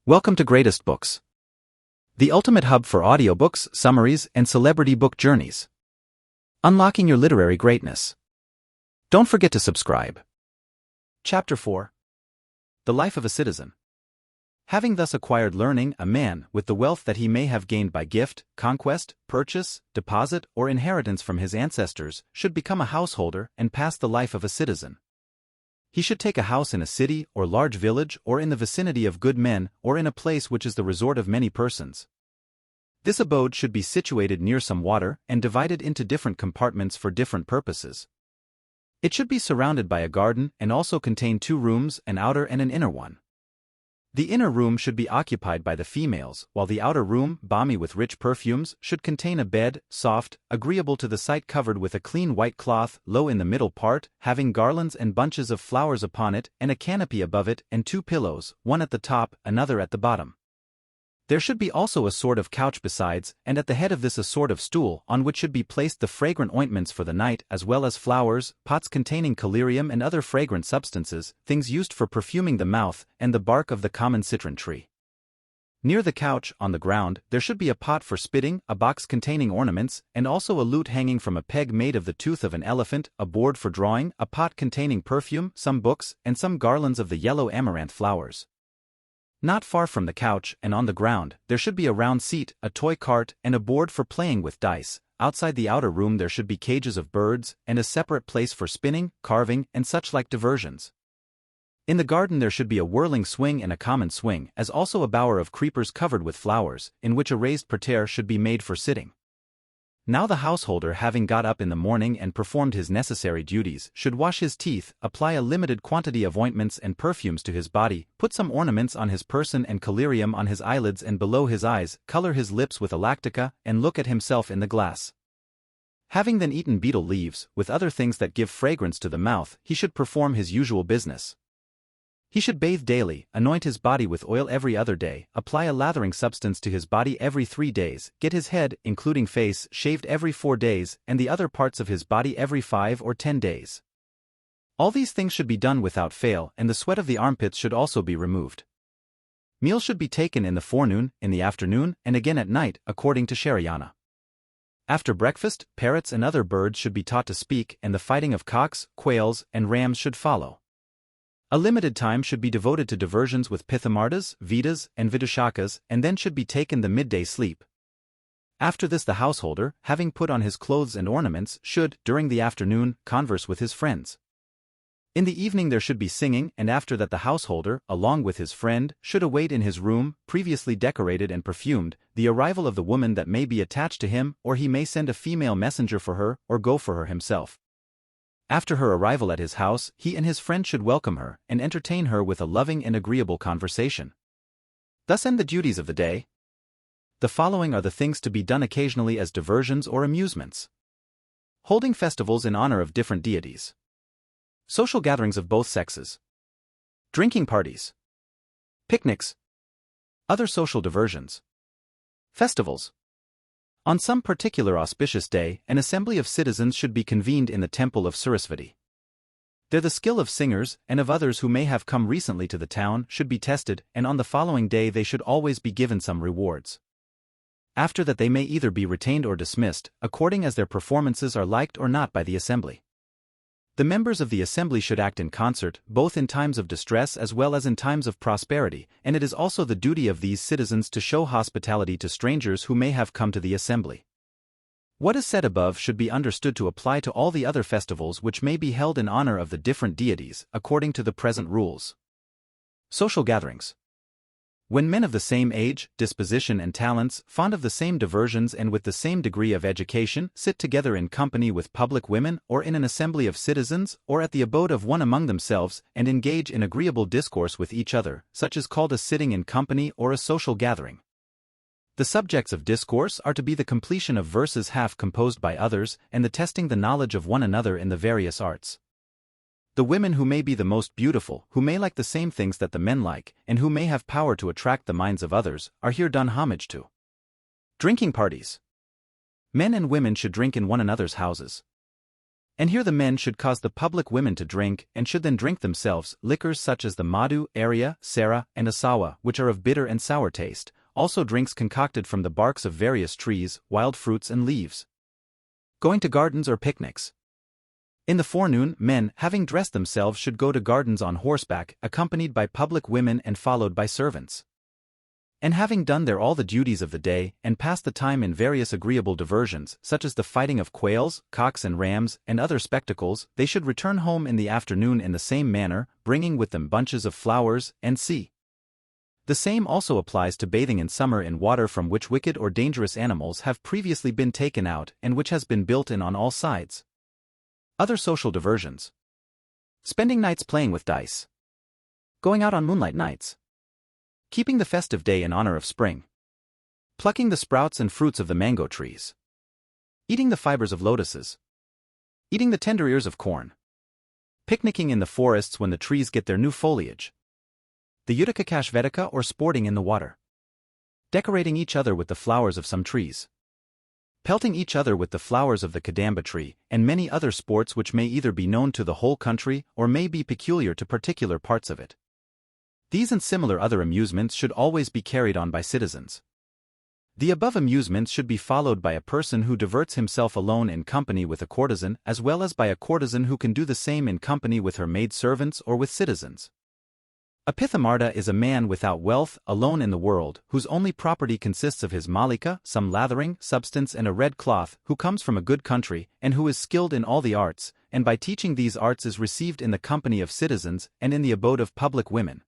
Welcome to Greatest Books, the ultimate hub for audiobooks, summaries, and celebrity book journeys. Unlocking your literary greatness. Don't forget to subscribe. Chapter 4. The Life of a Citizen. Having thus acquired learning, a man, with the wealth that he may have gained by gift, conquest, purchase, deposit, or inheritance from his ancestors, should become a householder and pass the life of a citizen. He should take a house in a city or large village or in the vicinity of good men or in a place which is the resort of many persons. This abode should be situated near some water and divided into different compartments for different purposes. It should be surrounded by a garden and also contain 2 rooms, an outer and an inner one. The inner room should be occupied by the females, while the outer room, balmy with rich perfumes, should contain a bed, soft, agreeable to the sight, covered with a clean white cloth, low in the middle part, having garlands and bunches of flowers upon it, and a canopy above it, and 2 pillows, one at the top, another at the bottom. There should be also a sort of couch besides, and at the head of this a sort of stool, on which should be placed the fragrant ointments for the night, as well as flowers, pots containing collyrium and other fragrant substances, things used for perfuming the mouth, and the bark of the common citron tree. Near the couch, on the ground, there should be a pot for spitting, a box containing ornaments, and also a lute hanging from a peg made of the tooth of an elephant, a board for drawing, a pot containing perfume, some books, and some garlands of the yellow amaranth flowers. Not far from the couch, and on the ground, there should be a round seat, a toy cart, and a board for playing with dice. Outside the outer room there should be cages of birds, and a separate place for spinning, carving, and such like diversions. In the garden there should be a whirling swing and a common swing, as also a bower of creepers covered with flowers, in which a raised parterre should be made for sitting. Now the householder, having got up in the morning and performed his necessary duties, should wash his teeth, apply a limited quantity of ointments and perfumes to his body, put some ornaments on his person and collyrium on his eyelids and below his eyes, color his lips with alactica, and look at himself in the glass. Having then eaten betel leaves, with other things that give fragrance to the mouth, he should perform his usual business. He should bathe daily, anoint his body with oil every other day, apply a lathering substance to his body every 3 days, get his head, including face, shaved every 4 days, and the other parts of his body every 5 or 10 days. All these things should be done without fail, and the sweat of the armpits should also be removed. Meals should be taken in the forenoon, in the afternoon, and again at night, according to Vasayana. After breakfast, parrots and other birds should be taught to speak, and the fighting of cocks, quails, and rams should follow. A limited time should be devoted to diversions with pithamardas, vidas, and vidushakas, and then should be taken the midday sleep. After this the householder, having put on his clothes and ornaments, should, during the afternoon, converse with his friends. In the evening there should be singing, and after that the householder, along with his friend, should await in his room, previously decorated and perfumed, the arrival of the woman that may be attached to him, or he may send a female messenger for her, or go for her himself. After her arrival at his house, he and his friend should welcome her, and entertain her with a loving and agreeable conversation. Thus end the duties of the day. The following are the things to be done occasionally as diversions or amusements. Holding festivals in honor of different deities. Social gatherings of both sexes. Drinking parties. Picnics. Other social diversions. Festivals. On some particular auspicious day, an assembly of citizens should be convened in the temple of Sarasvati. There the skill of singers, and of others who may have come recently to the town, should be tested, and on the following day they should always be given some rewards. After that they may either be retained or dismissed, according as their performances are liked or not by the assembly. The members of the assembly should act in concert, both in times of distress as well as in times of prosperity, and it is also the duty of these citizens to show hospitality to strangers who may have come to the assembly. What is said above should be understood to apply to all the other festivals which may be held in honor of the different deities, according to the present rules. Social gatherings. When men of the same age, disposition and talents, fond of the same diversions and with the same degree of education, sit together in company with public women, or in an assembly of citizens, or at the abode of one among themselves, and engage in agreeable discourse with each other, such is called a sitting in company or a social gathering. The subjects of discourse are to be the completion of verses half composed by others, and the testing the knowledge of one another in the various arts. The women who may be the most beautiful, who may like the same things that the men like, and who may have power to attract the minds of others, are here done homage to. Drinking parties. Men and women should drink in one another's houses. And here the men should cause the public women to drink, and should then drink themselves, liquors such as the madu, arya, sara, and asawa, which are of bitter and sour taste, also drinks concocted from the barks of various trees, wild fruits and leaves. Going to gardens or picnics. In the forenoon, men, having dressed themselves, should go to gardens on horseback, accompanied by public women and followed by servants. And having done there all the duties of the day, and passed the time in various agreeable diversions, such as the fighting of quails, cocks and rams, and other spectacles, they should return home in the afternoon in the same manner, bringing with them bunches of flowers, and see. The same also applies to bathing in summer in water from which wicked or dangerous animals have previously been taken out and which has been built in on all sides. Other social diversions. Spending nights playing with dice. Going out on moonlight nights. Keeping the festive day in honor of spring. Plucking the sprouts and fruits of the mango trees. Eating the fibers of lotuses. Eating the tender ears of corn. Picnicking in the forests when the trees get their new foliage. The Uttaka or sporting in the water. Decorating each other with the flowers of some trees. Pelting each other with the flowers of the kadamba tree, and many other sports which may either be known to the whole country or may be peculiar to particular parts of it. These and similar other amusements should always be carried on by citizens. The above amusements should be followed by a person who diverts himself alone in company with a courtesan, as well as by a courtesan who can do the same in company with her maid-servants or with citizens. A pithamarda is a man without wealth, alone in the world, whose only property consists of his malika, some lathering, substance and a red cloth, who comes from a good country, and who is skilled in all the arts, and by teaching these arts is received in the company of citizens and in the abode of public women.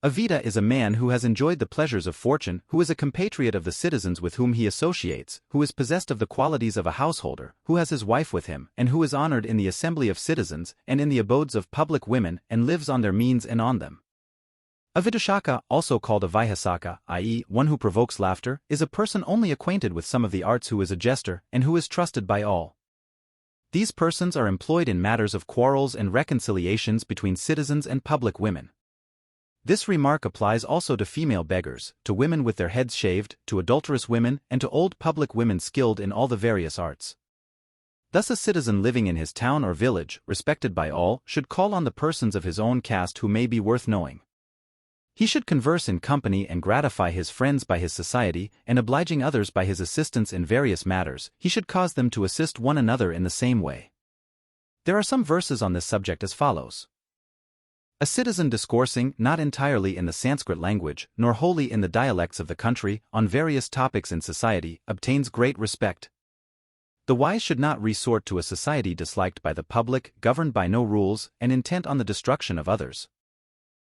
A Vita is a man who has enjoyed the pleasures of fortune, who is a compatriot of the citizens with whom he associates, who is possessed of the qualities of a householder, who has his wife with him, and who is honored in the assembly of citizens and in the abodes of public women, and lives on their means and on them. A Vidushaka, also called a Vihasaka, i.e., one who provokes laughter, is a person only acquainted with some of the arts who is a jester, and who is trusted by all. These persons are employed in matters of quarrels and reconciliations between citizens and public women. This remark applies also to female beggars, to women with their heads shaved, to adulterous women, and to old public women skilled in all the various arts. Thus a citizen living in his town or village, respected by all, should call on the persons of his own caste who may be worth knowing. He should converse in company and gratify his friends by his society, and obliging others by his assistance in various matters, he should cause them to assist one another in the same way. There are some verses on this subject as follows. A citizen discoursing, not entirely in the Sanskrit language, nor wholly in the dialects of the country, on various topics in society, obtains great respect. The wise should not resort to a society disliked by the public, governed by no rules, and intent on the destruction of others.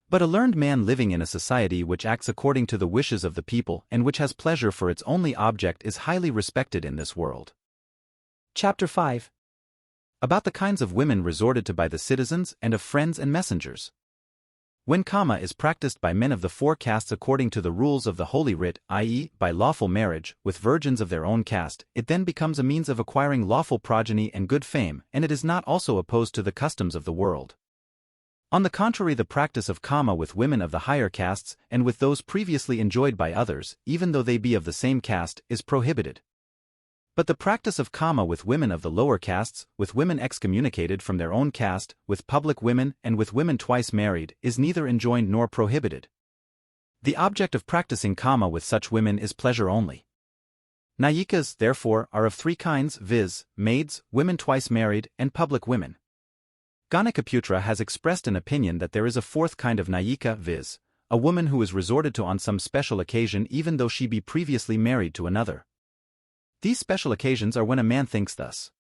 But a learned man living in a society which acts according to the wishes of the people and which has pleasure for its only object is highly respected in this world. Chapter 5. About the kinds of women resorted to by the citizens and of friends and messengers. When kama is practiced by men of the four castes according to the rules of the Holy Writ, i.e., by lawful marriage, with virgins of their own caste, it then becomes a means of acquiring lawful progeny and good fame, and it is not also opposed to the customs of the world. On the contrary, the practice of kama with women of the higher castes, and with those previously enjoyed by others, even though they be of the same caste, is prohibited. But the practice of kama with women of the lower castes, with women excommunicated from their own caste, with public women, and with women twice married, is neither enjoined nor prohibited. The object of practicing kama with such women is pleasure only. Nayikas, therefore, are of three kinds, viz., maids, women twice married, and public women. Ganikaputra has expressed an opinion that there is a fourth kind of nayika, viz., a woman who is resorted to on some special occasion even though she be previously married to another. These special occasions are when a man thinks thus.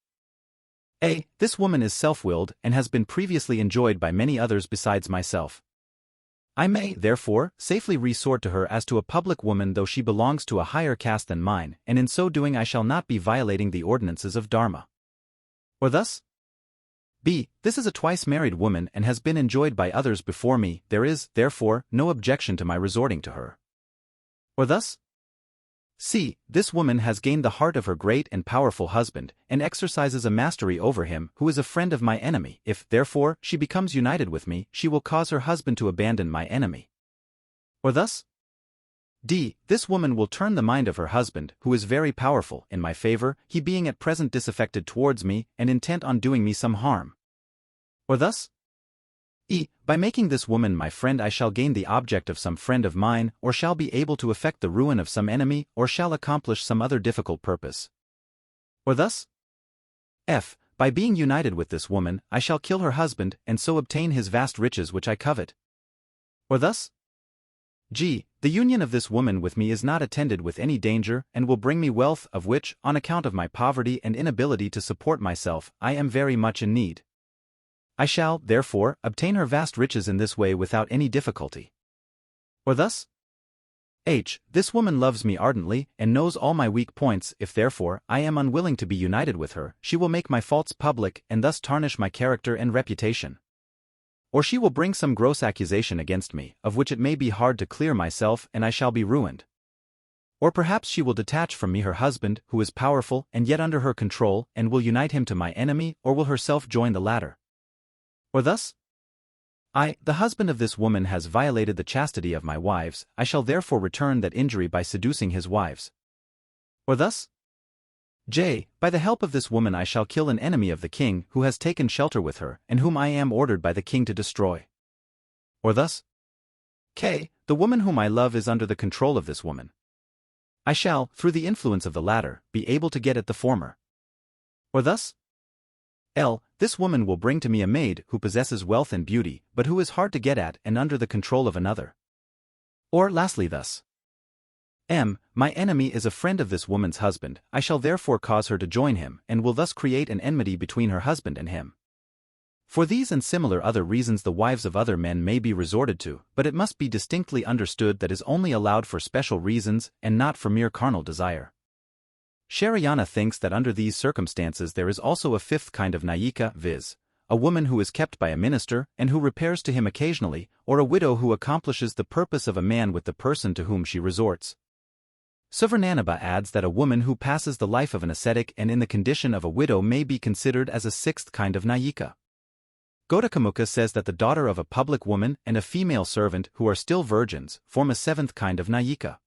A. This woman is self-willed and has been previously enjoyed by many others besides myself. I may, therefore, safely resort to her as to a public woman though she belongs to a higher caste than mine, and in so doing I shall not be violating the ordinances of Dharma. Or thus? B. This is a twice-married woman and has been enjoyed by others before me, there is, therefore, no objection to my resorting to her. Or thus? C. This woman has gained the heart of her great and powerful husband, and exercises a mastery over him who is a friend of my enemy. If, therefore, she becomes united with me, she will cause her husband to abandon my enemy. Or thus? D. This woman will turn the mind of her husband, who is very powerful, in my favor, he being at present disaffected towards me and intent on doing me some harm. Or thus? E. By making this woman my friend I shall gain the object of some friend of mine, or shall be able to effect the ruin of some enemy, or shall accomplish some other difficult purpose. Or thus? F. By being united with this woman, I shall kill her husband, and so obtain his vast riches which I covet. Or thus? G. The union of this woman with me is not attended with any danger, and will bring me wealth of which, on account of my poverty and inability to support myself, I am very much in need. I shall, therefore, obtain her vast riches in this way without any difficulty. Or thus? H. This woman loves me ardently, and knows all my weak points. If therefore I am unwilling to be united with her, she will make my faults public, and thus tarnish my character and reputation. Or she will bring some gross accusation against me, of which it may be hard to clear myself, and I shall be ruined. Or perhaps she will detach from me her husband, who is powerful and yet under her control, and will unite him to my enemy, or will herself join the latter. Or thus? I, the husband of this woman, has violated the chastity of my wives, I shall therefore return that injury by seducing his wives. Or thus? J. By the help of this woman I shall kill an enemy of the king, who has taken shelter with her, and whom I am ordered by the king to destroy. Or thus? K. The woman whom I love is under the control of this woman. I shall, through the influence of the latter, be able to get at the former. Or thus? L. This woman will bring to me a maid who possesses wealth and beauty, but who is hard to get at and under the control of another. Or lastly thus. M. My enemy is a friend of this woman's husband, I shall therefore cause her to join him, and will thus create an enmity between her husband and him. For these and similar other reasons the wives of other men may be resorted to, but it must be distinctly understood that is only allowed for special reasons, and not for mere carnal desire. Sharayana thinks that under these circumstances there is also a fifth kind of nayika, viz., a woman who is kept by a minister, and who repairs to him occasionally, or a widow who accomplishes the purpose of a man with the person to whom she resorts. Suvarnanabha adds that a woman who passes the life of an ascetic and in the condition of a widow may be considered as a sixth kind of nayika. Gaudakamukha says that the daughter of a public woman and a female servant who are still virgins form a seventh kind of nayika.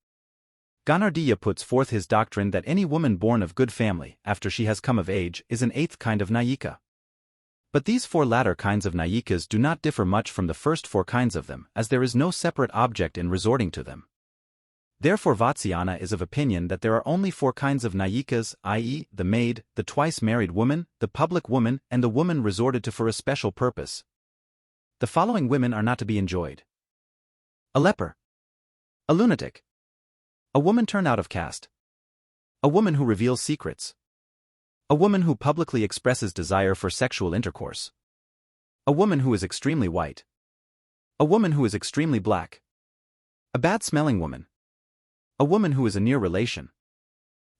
Ganardiya puts forth his doctrine that any woman born of good family, after she has come of age, is an eighth kind of nayika. But these four latter kinds of nayikas do not differ much from the first four kinds of them, as there is no separate object in resorting to them. Therefore Vatsyayana is of opinion that there are only four kinds of nayikas, i.e., the maid, the twice-married woman, the public woman, and the woman resorted to for a special purpose. The following women are not to be enjoyed: a leper, a lunatic, a woman turned out of caste, a woman who reveals secrets, a woman who publicly expresses desire for sexual intercourse, a woman who is extremely white, a woman who is extremely black, a bad-smelling woman, a woman who is a near relation,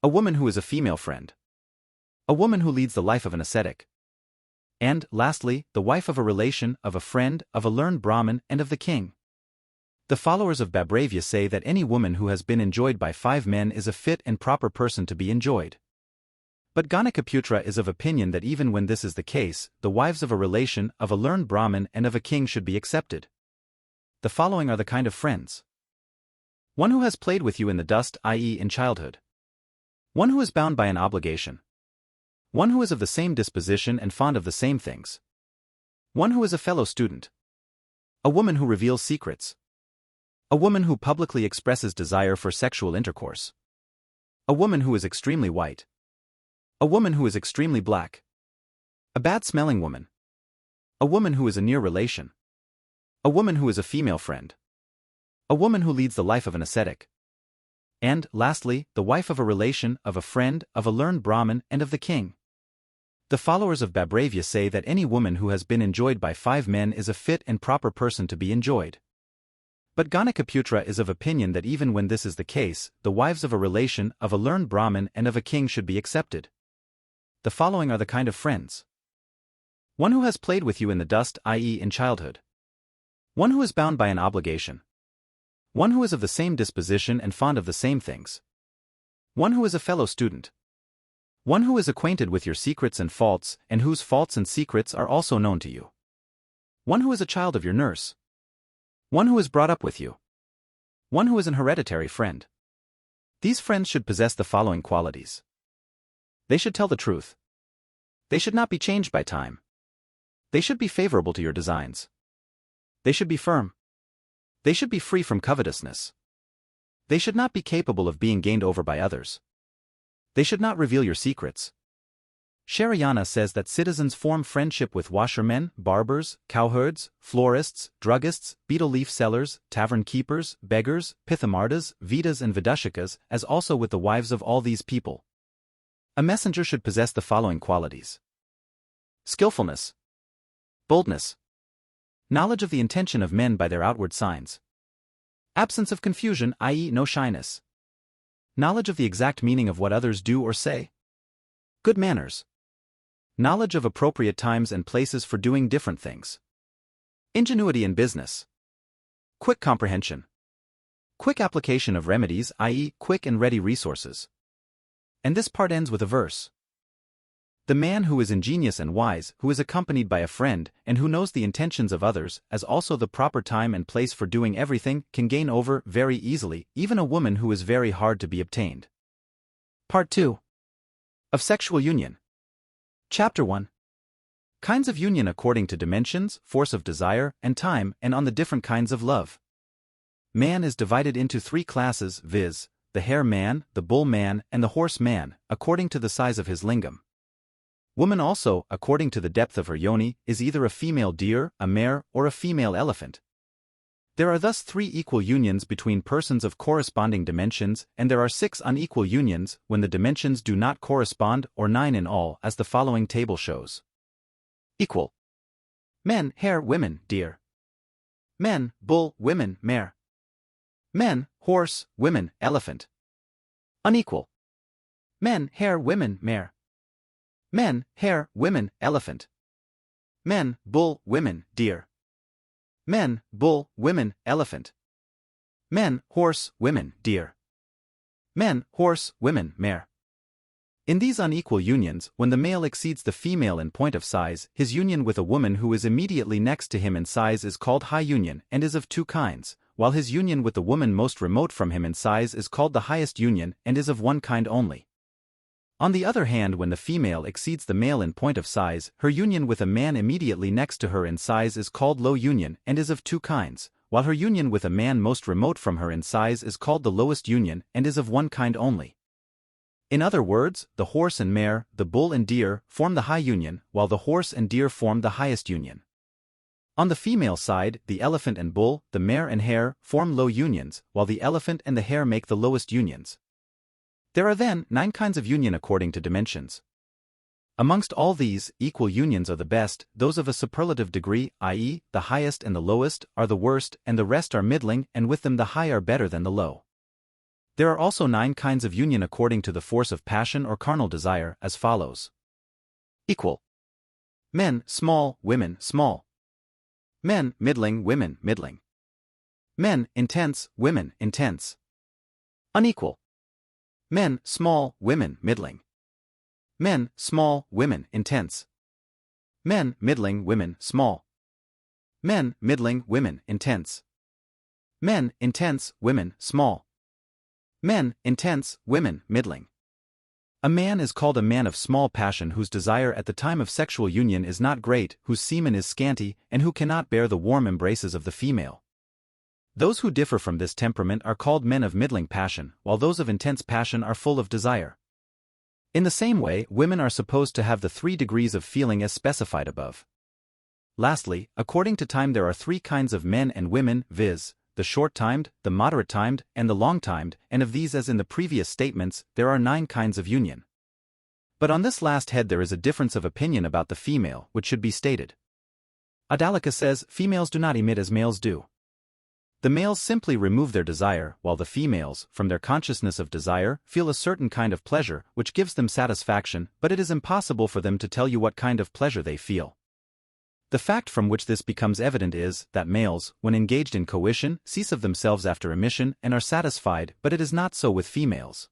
a woman who is a female friend, a woman who leads the life of an ascetic, and, lastly, the wife of a relation, of a friend, of a learned Brahmin, and of the king. The followers of Babravya say that any woman who has been enjoyed by 5 men is a fit and proper person to be enjoyed. But Ganakaputra is of opinion that even when this is the case, the wives of a relation, of a learned Brahmin, and of a king should be accepted. The following are the kind of friends: one who has played with you in the dust, i.e. in childhood. One who is bound by an obligation. One who is of the same disposition and fond of the same things. One who is a fellow student. A woman who reveals secrets. A woman who publicly expresses desire for sexual intercourse. A woman who is extremely white. A woman who is extremely black. A bad-smelling woman. A woman who is a near relation. A woman who is a female friend. A woman who leads the life of an ascetic. And, lastly, the wife of a relation, of a friend, of a learned Brahmin, and of the king. The followers of Babravya say that any woman who has been enjoyed by 5 men is a fit and proper person to be enjoyed. But Ganakaputra is of opinion that even when this is the case, the wives of a relation, of a learned Brahmin, and of a king should be accepted. The following are the kind of friends: one who has played with you in the dust, i.e. in childhood. One who is bound by an obligation. One who is of the same disposition and fond of the same things. One who is a fellow student. One who is acquainted with your secrets and faults, and whose faults and secrets are also known to you. One who is a child of your nurse. One who is brought up with you. One who is an hereditary friend. These friends should possess the following qualities. They should tell the truth. They should not be changed by time. They should be favorable to your designs. They should be firm. They should be free from covetousness. They should not be capable of being gained over by others. They should not reveal your secrets. Vasayana says that citizens form friendship with washermen, barbers, cowherds, florists, druggists, betel leaf sellers, tavern keepers, beggars, pithamardas, vidas and vidushikas, as also with the wives of all these people. A messenger should possess the following qualities. Skillfulness. Boldness. Knowledge of the intention of men by their outward signs. Absence of confusion, i.e. no shyness. Knowledge of the exact meaning of what others do or say. Good manners. Knowledge of appropriate times and places for doing different things. Ingenuity in business. Quick comprehension. Quick application of remedies, i.e. quick and ready resources. And this part ends with a verse. The man who is ingenious and wise, who is accompanied by a friend, and who knows the intentions of others, as also the proper time and place for doing everything, can gain over, very easily, even a woman who is very hard to be obtained. Part 2. Of Sexual Union. Chapter 1. Kinds of union according to dimensions, force of desire, and time, and on the different kinds of love. Man is divided into 3 classes, viz., the hare man, the bull man, and the horse man, according to the size of his lingam. Woman also, according to the depth of her yoni, is either a female deer, a mare, or a female elephant. There are thus 3 equal unions between persons of corresponding dimensions, and there are 6 unequal unions when the dimensions do not correspond, or 9 in all, as the following table shows. Equal. Men, hare, women, deer. Men, bull, women, mare. Men, horse, women, elephant. Unequal. Men, hare, women, mare. Men, hare, women, elephant. Men, bull, women, deer. Men, bull, women, elephant. Men, horse, women, deer. Men, horse, women, mare. In these unequal unions, when the male exceeds the female in point of size, his union with a woman who is immediately next to him in size is called high union and is of 2 kinds, while his union with the woman most remote from him in size is called the highest union and is of 1 kind only. On the other hand, when the female exceeds the male in point of size, her union with a man immediately next to her in size is called low union and is of 2 kinds, while her union with a man most remote from her in size is called the lowest union and is of 1 kind only. In other words, the horse and mare, the bull and deer, form the high union, while the horse and deer form the highest union. On the female side, the elephant and bull, the mare and hare, form low unions, while the elephant and the hare make the lowest unions. There are then 9 kinds of union according to dimensions. Amongst all these, equal unions are the best, those of a superlative degree, i.e., the highest and the lowest, are the worst, and the rest are middling, and with them the high are better than the low. There are also 9 kinds of union according to the force of passion or carnal desire, as follows. Equal. Men, small, women, small. Men, middling, women, middling. Men, intense, women, intense. Unequal. Men, small, women, middling. Men, small, women, intense. Men, middling, women, small. Men, middling, women, intense. Men, intense, women, small. Men, intense, women, middling. A man is called a man of small passion whose desire at the time of sexual union is not great, whose semen is scanty, and who cannot bear the warm embraces of the female. Those who differ from this temperament are called men of middling passion, while those of intense passion are full of desire. In the same way, women are supposed to have the 3 degrees of feeling as specified above. Lastly, according to time there are 3 kinds of men and women, viz., the short-timed, the moderate-timed, and the long-timed, and of these as in the previous statements, there are 9 kinds of union. But on this last head there is a difference of opinion about the female, which should be stated. Adalika says, females do not emit as males do. The males simply remove their desire, while the females, from their consciousness of desire, feel a certain kind of pleasure, which gives them satisfaction, but it is impossible for them to tell you what kind of pleasure they feel. The fact from which this becomes evident is, that males, when engaged in coition, cease of themselves after emission and are satisfied, but it is not so with females.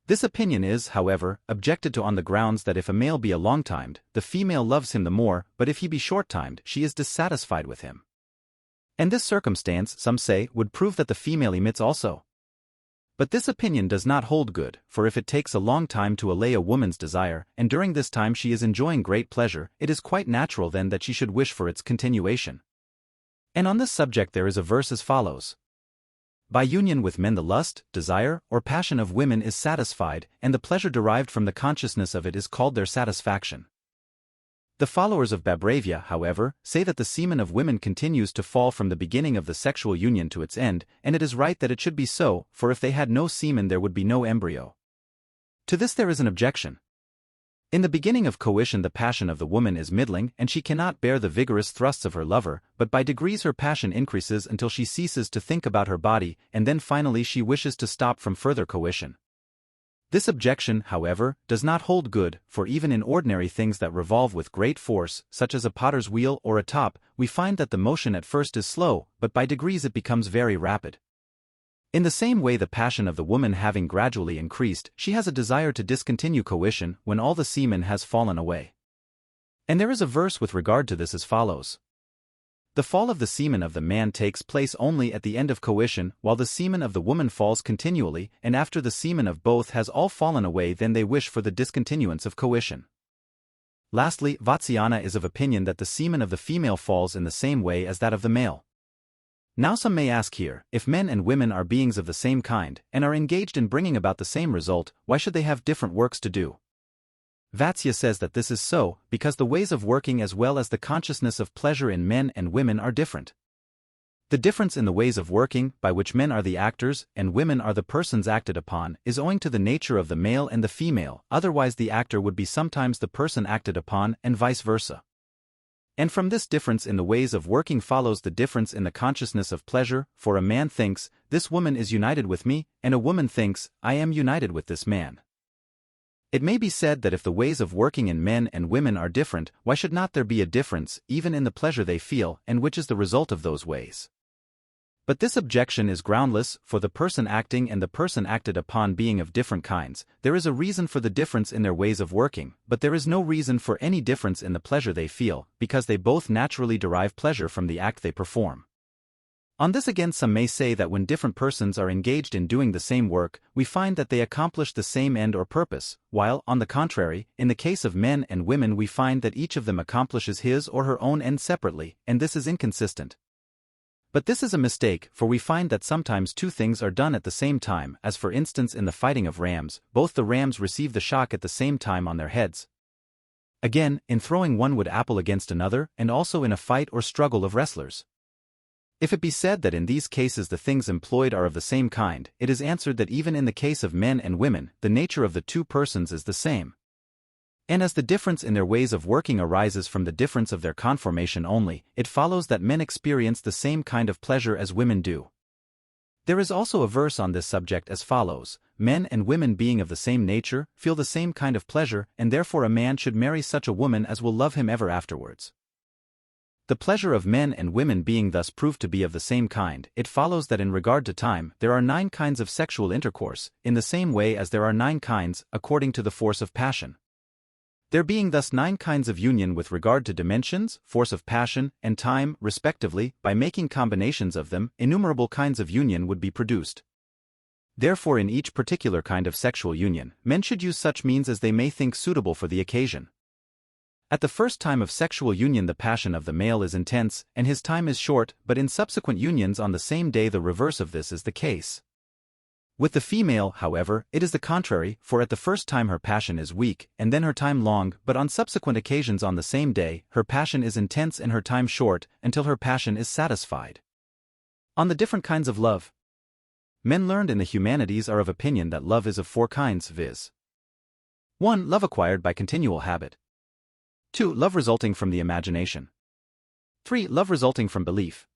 This opinion is, however, objected to on the grounds that if a male be a long-timed, the female loves him the more, but if he be short-timed, she is dissatisfied with him. And this circumstance, some say, would prove that the female emits also. But this opinion does not hold good, for if it takes a long time to allay a woman's desire, and during this time she is enjoying great pleasure, it is quite natural then that she should wish for its continuation. And on this subject there is a verse as follows. By union with men the lust, desire, or passion of women is satisfied, and the pleasure derived from the consciousness of it is called their satisfaction. The followers of Babravya, however, say that the semen of women continues to fall from the beginning of the sexual union to its end, and it is right that it should be so, for if they had no semen there would be no embryo. To this there is an objection. In the beginning of coition the passion of the woman is middling and she cannot bear the vigorous thrusts of her lover, but by degrees her passion increases until she ceases to think about her body, and then finally she wishes to stop from further coition. This objection, however, does not hold good, for even in ordinary things that revolve with great force, such as a potter's wheel or a top, we find that the motion at first is slow, but by degrees it becomes very rapid. In the same way the passion of the woman having gradually increased, she has a desire to discontinue coition when all the semen has fallen away. And there is a verse with regard to this as follows. The fall of the semen of the man takes place only at the end of coition, while the semen of the woman falls continually, and after the semen of both has all fallen away then they wish for the discontinuance of coition. Lastly, Vatsyayana is of opinion that the semen of the female falls in the same way as that of the male. Now some may ask here, if men and women are beings of the same kind, and are engaged in bringing about the same result, why should they have different works to do? Vatsyayana says that this is so, because the ways of working as well as the consciousness of pleasure in men and women are different. The difference in the ways of working, by which men are the actors, and women are the persons acted upon, is owing to the nature of the male and the female, otherwise the actor would be sometimes the person acted upon, and vice versa. And from this difference in the ways of working follows the difference in the consciousness of pleasure, for a man thinks, this woman is united with me, and a woman thinks, I am united with this man. It may be said that if the ways of working in men and women are different, why should not there be a difference, even in the pleasure they feel, and which is the result of those ways? But this objection is groundless, for the person acting and the person acted upon being of different kinds, there is a reason for the difference in their ways of working, but there is no reason for any difference in the pleasure they feel, because they both naturally derive pleasure from the act they perform. On this again some may say that when different persons are engaged in doing the same work, we find that they accomplish the same end or purpose, while, on the contrary, in the case of men and women we find that each of them accomplishes his or her own end separately, and this is inconsistent. But this is a mistake, for we find that sometimes two things are done at the same time, as for instance in the fighting of rams, both the rams receive the shock at the same time on their heads. Again, in throwing one wood apple against another, and also in a fight or struggle of wrestlers. If it be said that in these cases the things employed are of the same kind, it is answered that even in the case of men and women, the nature of the two persons is the same. And as the difference in their ways of working arises from the difference of their conformation only, it follows that men experience the same kind of pleasure as women do. There is also a verse on this subject as follows, men and women being of the same nature, feel the same kind of pleasure, and therefore a man should marry such a woman as will love him ever afterwards. The pleasure of men and women being thus proved to be of the same kind, it follows that in regard to time, there are 9 kinds of sexual intercourse, in the same way as there are 9 kinds, according to the force of passion. There being thus 9 kinds of union with regard to dimensions, force of passion, and time, respectively, by making combinations of them, innumerable kinds of union would be produced. Therefore in each particular kind of sexual union, men should use such means as they may think suitable for the occasion. At the first time of sexual union the passion of the male is intense, and his time is short, but in subsequent unions on the same day the reverse of this is the case. With the female, however, it is the contrary, for at the first time her passion is weak, and then her time long, but on subsequent occasions on the same day, her passion is intense and her time short, until her passion is satisfied. On the different kinds of love. Men learned in the humanities are of opinion that love is of 4 kinds, viz. 1. Love acquired by continual habit. 2. Love resulting from the imagination. 3. Love resulting from belief.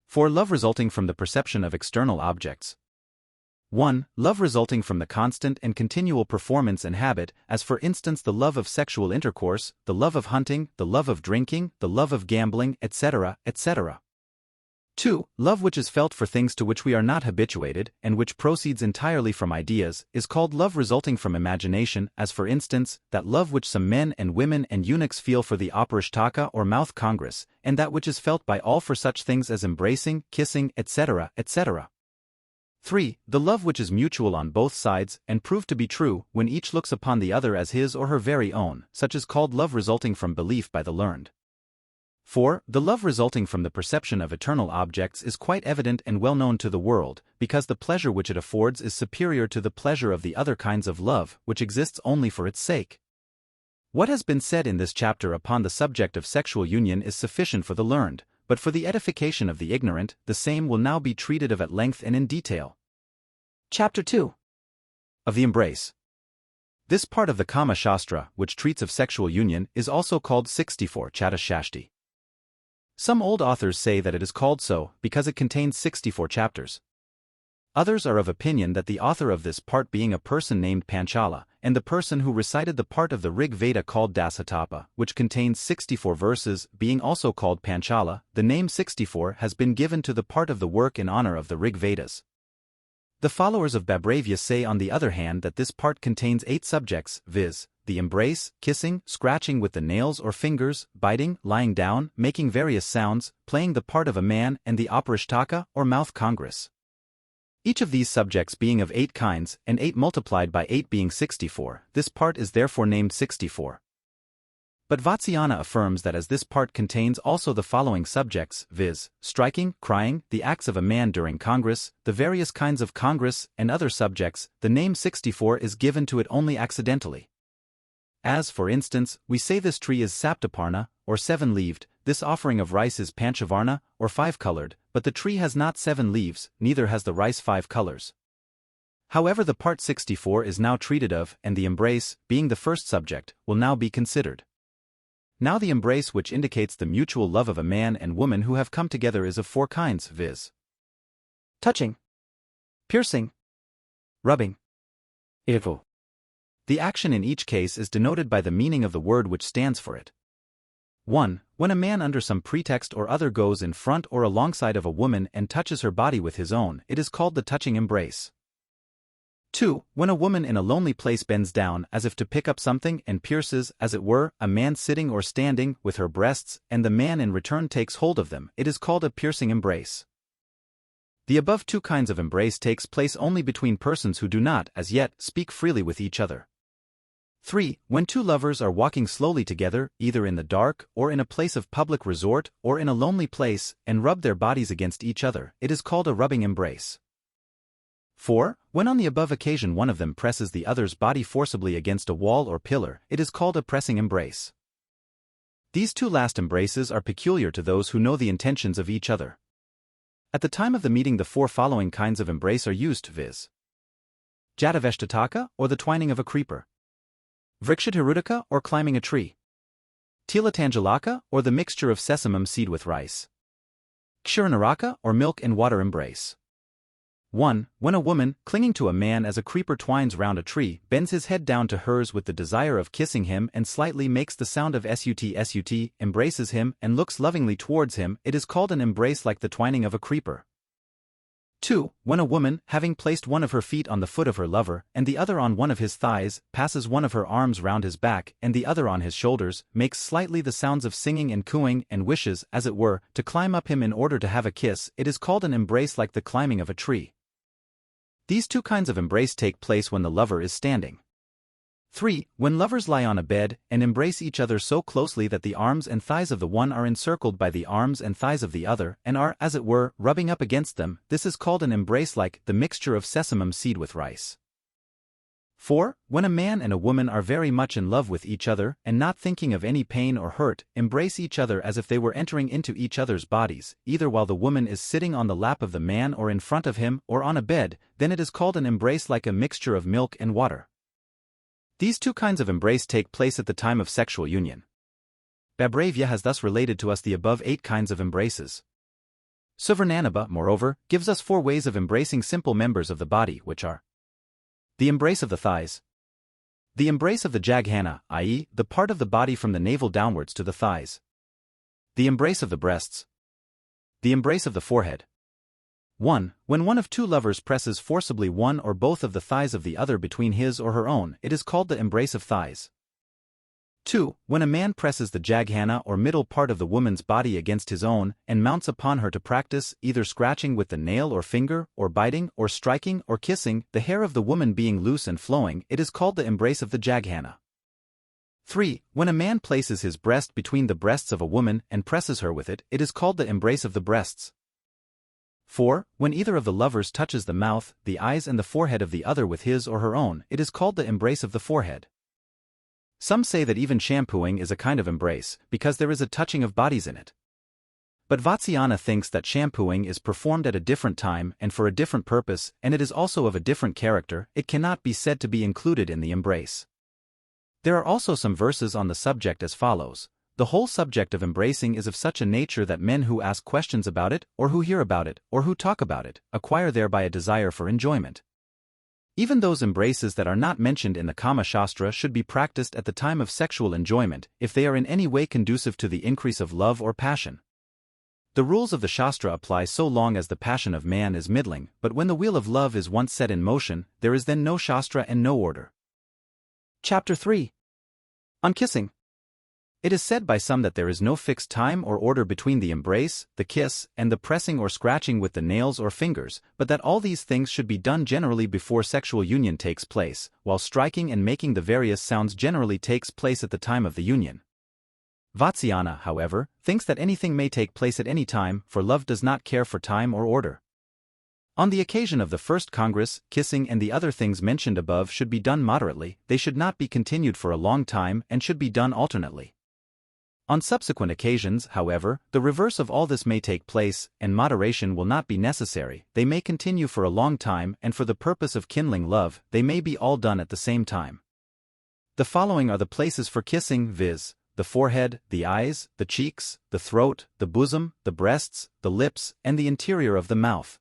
4. Love resulting from the perception of external objects. 1. Love resulting from the constant and continual performance and habit, as for instance the love of sexual intercourse, the love of hunting, the love of drinking, the love of gambling, etc., etc. 2. Love which is felt for things to which we are not habituated, and which proceeds entirely from ideas, is called love resulting from imagination, as for instance, that love which some men and women and eunuchs feel for the Auparishtaka or mouth congress, and that which is felt by all for such things as embracing, kissing, etc., etc. 3. The love which is mutual on both sides, and proved to be true, when each looks upon the other as his or her very own, such is called love resulting from belief by the learned. 4. The love resulting from the perception of eternal objects is quite evident and well known to the world, because the pleasure which it affords is superior to the pleasure of the other kinds of love, which exists only for its sake. What has been said in this chapter upon the subject of sexual union is sufficient for the learned, but for the edification of the ignorant, the same will now be treated of at length and in detail. Chapter 2. Of the embrace. This part of the Kama Shastra, which treats of sexual union, is also called 64 Chattashashti. Some old authors say that it is called so because it contains 64 chapters. Others are of opinion that the author of this part being a person named Panchala, and the person who recited the part of the Rig Veda called Dasatapa, which contains 64 verses, being also called Panchala, the name 64 has been given to the part of the work in honor of the Rig Vedas. The followers of Babravya say on the other hand that this part contains 8 subjects, viz., the embrace, kissing, scratching with the nails or fingers, biting, lying down, making various sounds, playing the part of a man, and the Auparishtaka or mouth congress. Each of these subjects being of 8 kinds, and 8 multiplied by 8 being 64, this part is therefore named 64. But Vatsyayana affirms that as this part contains also the following subjects, viz., striking, crying, the acts of a man during congress, the various kinds of congress, and other subjects, the name 64 is given to it only accidentally. As, for instance, we say this tree is saptaparna, or 7-leaved, this offering of rice is panchavarna, or 5-colored, but the tree has not 7 leaves, neither has the rice 5 colors. However, the part 64 is now treated of, and the embrace, being the first subject, will now be considered. Now the embrace which indicates the mutual love of a man and woman who have come together is of 4 kinds, viz. touching, piercing, rubbing, irvo. The action in each case is denoted by the meaning of the word which stands for it. 1. When a man under some pretext or other goes in front or alongside of a woman and touches her body with his own, it is called the touching embrace. 2. When a woman in a lonely place bends down as if to pick up something and pierces, as it were, a man sitting or standing, with her breasts, and the man in return takes hold of them, it is called a piercing embrace. The above 2 kinds of embrace takes place only between persons who do not, as yet, speak freely with each other. 3. When 2 lovers are walking slowly together, either in the dark, or in a place of public resort, or in a lonely place, and rub their bodies against each other, it is called a rubbing embrace. 4. When on the above occasion one of them presses the other's body forcibly against a wall or pillar, it is called a pressing embrace. These 2 last embraces are peculiar to those who know the intentions of each other. At the time of the meeting the 4 following kinds of embrace are used, viz. Jataveshtataka, or the twining of a creeper. Vrikshatirudaka, or climbing a tree. Tilatanjalaka, or the mixture of sesamum seed with rice. Kshiranaraka, or milk and water embrace. 1. When a woman, clinging to a man as a creeper twines round a tree, bends his head down to hers with the desire of kissing him and slightly makes the sound of sut, embraces him, and looks lovingly towards him, it is called an embrace like the twining of a creeper. 2. When a woman, having placed one of her feet on the foot of her lover, and the other on one of his thighs, passes one of her arms round his back, and the other on his shoulders, makes slightly the sounds of singing and cooing, and wishes, as it were, to climb up him in order to have a kiss, it is called an embrace like the climbing of a tree. These 2 kinds of embrace take place when the lover is standing. 3. When lovers lie on a bed, and embrace each other so closely that the arms and thighs of the one are encircled by the arms and thighs of the other, and are, as it were, rubbing up against them, this is called an embrace like the mixture of sesamum seed with rice. 4. When a man and a woman are very much in love with each other, and not thinking of any pain or hurt, embrace each other as if they were entering into each other's bodies, either while the woman is sitting on the lap of the man or in front of him, or on a bed, then it is called an embrace like a mixture of milk and water. These 2 kinds of embrace take place at the time of sexual union. Babravya has thus related to us the above 8 kinds of embraces. Suvarnanabha, moreover, gives us 4 ways of embracing simple members of the body, which are: the embrace of the thighs, the embrace of the jaghana, i.e., the part of the body from the navel downwards to the thighs, the embrace of the breasts, The embrace of the forehead. 1. When one of two lovers presses forcibly one or both of the thighs of the other between his or her own, it is called the embrace of thighs. 2. When a man presses the jaghana or middle part of the woman's body against his own, and mounts upon her to practice either scratching with the nail or finger, or biting, or striking, or kissing, the hair of the woman being loose and flowing, it is called the embrace of the jaghana. 3. When a man places his breast between the breasts of a woman and presses her with it, it is called the embrace of the breasts. 4. When either of the lovers touches the mouth, the eyes and the forehead of the other with his or her own, it is called the embrace of the forehead. Some say that even shampooing is a kind of embrace, because there is a touching of bodies in it. But Vatsyayana thinks that shampooing is performed at a different time and for a different purpose, and it is also of a different character, it cannot be said to be included in the embrace. There are also some verses on the subject as follows. The whole subject of embracing is of such a nature that men who ask questions about it, or who hear about it, or who talk about it, acquire thereby a desire for enjoyment. Even those embraces that are not mentioned in the Kamasutra should be practiced at the time of sexual enjoyment, if they are in any way conducive to the increase of love or passion. The rules of the Shastra apply so long as the passion of man is middling, but when the wheel of love is once set in motion, there is then no Shastra and no order. Chapter 3. On kissing. It is said by some that there is no fixed time or order between the embrace, the kiss, and the pressing or scratching with the nails or fingers, but that all these things should be done generally before sexual union takes place, while striking and making the various sounds generally takes place at the time of the union. Vatsyayana, however, thinks that anything may take place at any time, for love does not care for time or order. On the occasion of the first congress, kissing and the other things mentioned above should be done moderately, they should not be continued for a long time and should be done alternately. On subsequent occasions, however, the reverse of all this may take place, and moderation will not be necessary, they may continue for a long time, and for the purpose of kindling love, they may be all done at the same time. The following are the places for kissing, viz., the forehead, the eyes, the cheeks, the throat, the bosom, the breasts, the lips, and the interior of the mouth.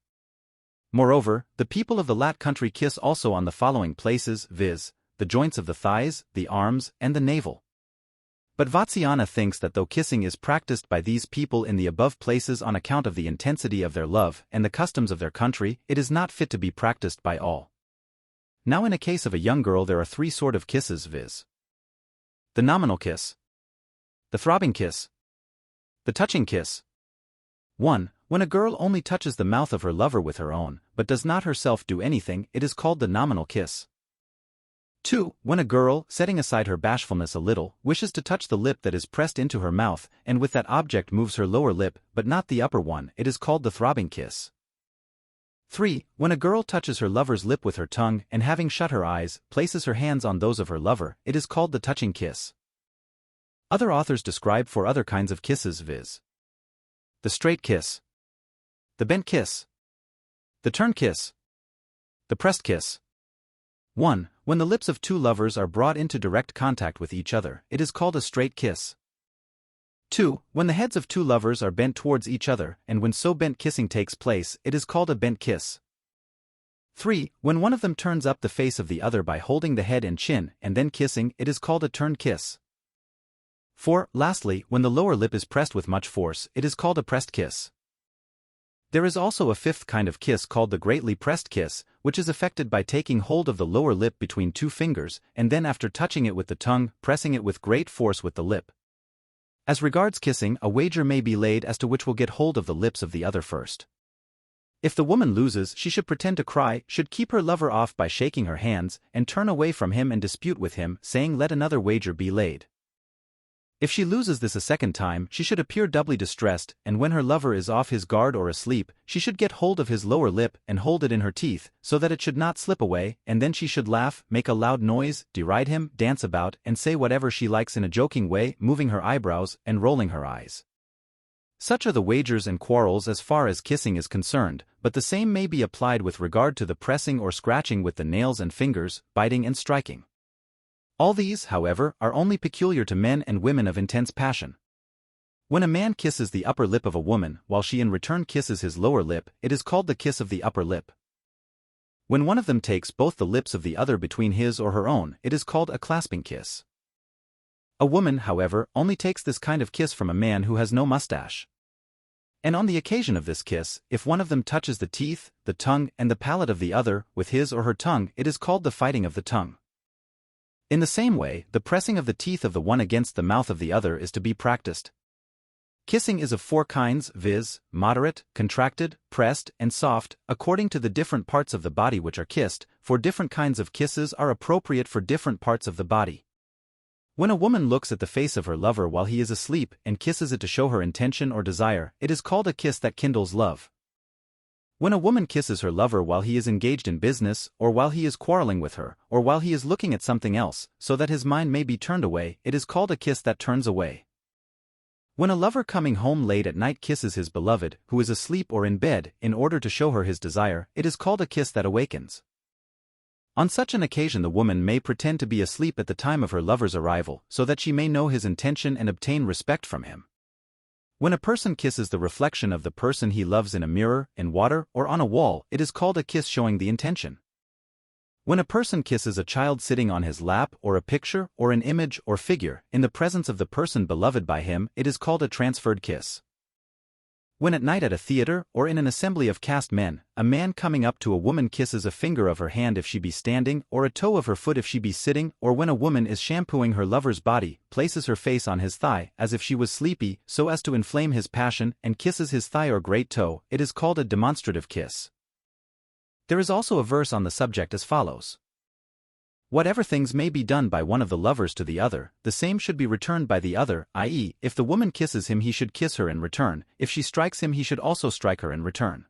Moreover, the people of the Lat country kiss also on the following places, viz., the joints of the thighs, the arms, and the navel. But Vatsyayana thinks that though kissing is practiced by these people in the above places on account of the intensity of their love and the customs of their country, it is not fit to be practiced by all. Now in a case of a young girl there are three sort of kisses, viz. The nominal kiss, the throbbing kiss, the touching kiss. 1. When a girl only touches the mouth of her lover with her own, but does not herself do anything, it is called the nominal kiss. 2. When a girl, setting aside her bashfulness a little, wishes to touch the lip that is pressed into her mouth, and with that object moves her lower lip, but not the upper one, it is called the throbbing kiss. 3. When a girl touches her lover's lip with her tongue, and having shut her eyes, places her hands on those of her lover, it is called the touching kiss. Other authors describe four other kinds of kisses, viz. The straight kiss, the bent kiss, the turn kiss, the pressed kiss. 1. When the lips of two lovers are brought into direct contact with each other, it is called a straight kiss. 2. When the heads of two lovers are bent towards each other, and when so bent kissing takes place, it is called a bent kiss. 3. When one of them turns up the face of the other by holding the head and chin, and then kissing, it is called a turned kiss. 4. Lastly, when the lower lip is pressed with much force, it is called a pressed kiss. There is also a fifth kind of kiss called the greatly pressed kiss, which is effected by taking hold of the lower lip between two fingers, and then after touching it with the tongue, pressing it with great force with the lip. As regards kissing, a wager may be laid as to which will get hold of the lips of the other first. If the woman loses, she should pretend to cry, should keep her lover off by shaking her hands, and turn away from him and dispute with him, saying let another wager be laid. If she loses this a second time, she should appear doubly distressed, and when her lover is off his guard or asleep, she should get hold of his lower lip and hold it in her teeth, so that it should not slip away, and then she should laugh, make a loud noise, deride him, dance about, and say whatever she likes in a joking way, moving her eyebrows and rolling her eyes. Such are the wagers and quarrels as far as kissing is concerned, but the same may be applied with regard to the pressing or scratching with the nails and fingers, biting and striking. All these, however, are only peculiar to men and women of intense passion. When a man kisses the upper lip of a woman, while she in return kisses his lower lip, it is called the kiss of the upper lip. When one of them takes both the lips of the other between his or her own, it is called a clasping kiss. A woman, however, only takes this kind of kiss from a man who has no mustache. And on the occasion of this kiss, if one of them touches the teeth, the tongue, and the palate of the other with his or her tongue, it is called the fighting of the tongue. In the same way, the pressing of the teeth of the one against the mouth of the other is to be practiced. Kissing is of 4 kinds, viz., moderate, contracted, pressed, and soft, according to the different parts of the body which are kissed, for different kinds of kisses are appropriate for different parts of the body. When a woman looks at the face of her lover while he is asleep and kisses it to show her intention or desire, it is called a kiss that kindles love. When a woman kisses her lover while he is engaged in business, or while he is quarreling with her, or while he is looking at something else, so that his mind may be turned away, it is called a kiss that turns away. When a lover coming home late at night kisses his beloved, who is asleep or in bed, in order to show her his desire, it is called a kiss that awakens. On such an occasion the woman may pretend to be asleep at the time of her lover's arrival, so that she may know his intention and obtain respect from him. When a person kisses the reflection of the person he loves in a mirror, in water, or on a wall, it is called a kiss showing the intention. When a person kisses a child sitting on his lap, or a picture, or an image, or figure, in the presence of the person beloved by him, it is called a transferred kiss. When at night at a theater, or in an assembly of caste men, a man coming up to a woman kisses a finger of her hand if she be standing, or a toe of her foot if she be sitting, or when a woman is shampooing her lover's body, places her face on his thigh, as if she was sleepy, so as to inflame his passion, and kisses his thigh or great toe, it is called a demonstrative kiss. There is also a verse on the subject as follows. Whatever things may be done by one of the lovers to the other, the same should be returned by the other, i.e., if the woman kisses him he should kiss her in return, if she strikes him he should also strike her in return.